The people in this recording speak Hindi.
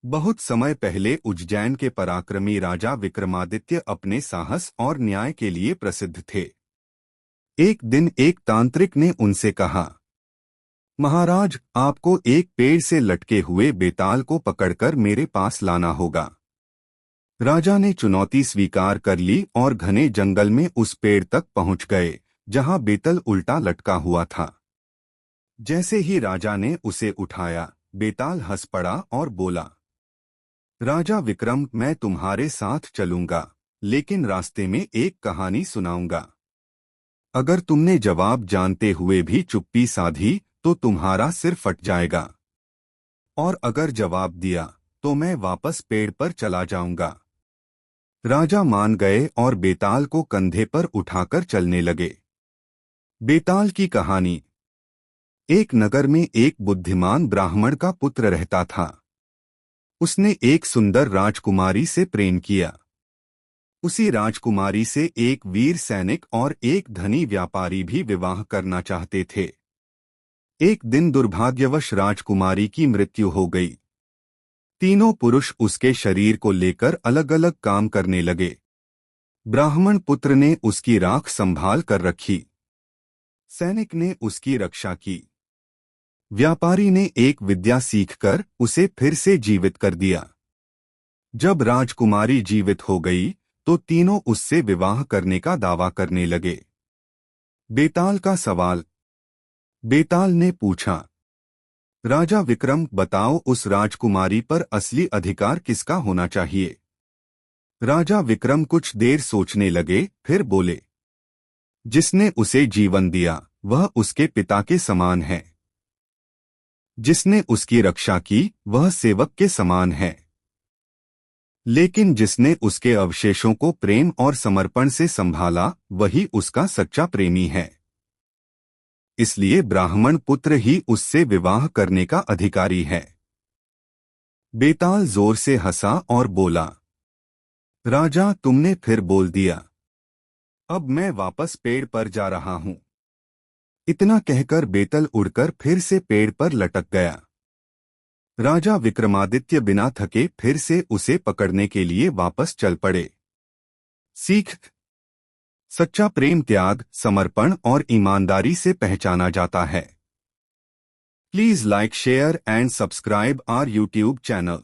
बहुत समय पहले उज्जैन के पराक्रमी राजा विक्रमादित्य अपने साहस और न्याय के लिए प्रसिद्ध थे। एक दिन एक तांत्रिक ने उनसे कहा, महाराज, आपको एक पेड़ से लटके हुए बेताल को पकड़कर मेरे पास लाना होगा। राजा ने चुनौती स्वीकार कर ली और घने जंगल में उस पेड़ तक पहुंच गए जहां बेतल उल्टा लटका हुआ था। जैसे ही राजा ने उसे उठाया, बेताल हंस पड़ा और बोला, राजा विक्रम, मैं तुम्हारे साथ चलूंगा, लेकिन रास्ते में एक कहानी सुनाऊंगा। अगर तुमने जवाब जानते हुए भी चुप्पी साधी तो तुम्हारा सिर फट जाएगा, और अगर जवाब दिया तो मैं वापस पेड़ पर चला जाऊंगा। राजा मान गए और बेताल को कंधे पर उठाकर चलने लगे। बेताल की कहानी। एक नगर में एक बुद्धिमान ब्राह्मण का पुत्र रहता था। उसने एक सुंदर राजकुमारी से प्रेम किया। उसी राजकुमारी से एक वीर सैनिक और एक धनी व्यापारी भी विवाह करना चाहते थे। एक दिन दुर्भाग्यवश राजकुमारी की मृत्यु हो गई। तीनों पुरुष उसके शरीर को लेकर अलग अलग काम करने लगे। ब्राह्मण पुत्र ने उसकी राख संभाल कर रखी। सैनिक ने उसकी रक्षा की। व्यापारी ने एक विद्या सीखकर उसे फिर से जीवित कर दिया। जब राजकुमारी जीवित हो गई तो तीनों उससे विवाह करने का दावा करने लगे। बेताल का सवाल। बेताल ने पूछा, राजा विक्रम, बताओ, उस राजकुमारी पर असली अधिकार किसका होना चाहिए? राजा विक्रम कुछ देर सोचने लगे, फिर बोले, जिसने उसे जीवन दिया वह उसके पिता के समान है। जिसने उसकी रक्षा की वह सेवक के समान है। लेकिन जिसने उसके अवशेषों को प्रेम और समर्पण से संभाला वही उसका सच्चा प्रेमी है। इसलिए ब्राह्मण पुत्र ही उससे विवाह करने का अधिकारी है। बेताल जोर से हंसा और बोला, राजा, तुमने फिर बोल दिया। अब मैं वापस पेड़ पर जा रहा हूं। इतना कहकर बेतल उड़कर फिर से पेड़ पर लटक गया। राजा विक्रमादित्य बिना थके फिर से उसे पकड़ने के लिए वापस चल पड़े। सीख। सच्चा प्रेम त्याग, समर्पण और ईमानदारी से पहचाना जाता है। Please like, share and subscribe our YouTube channel.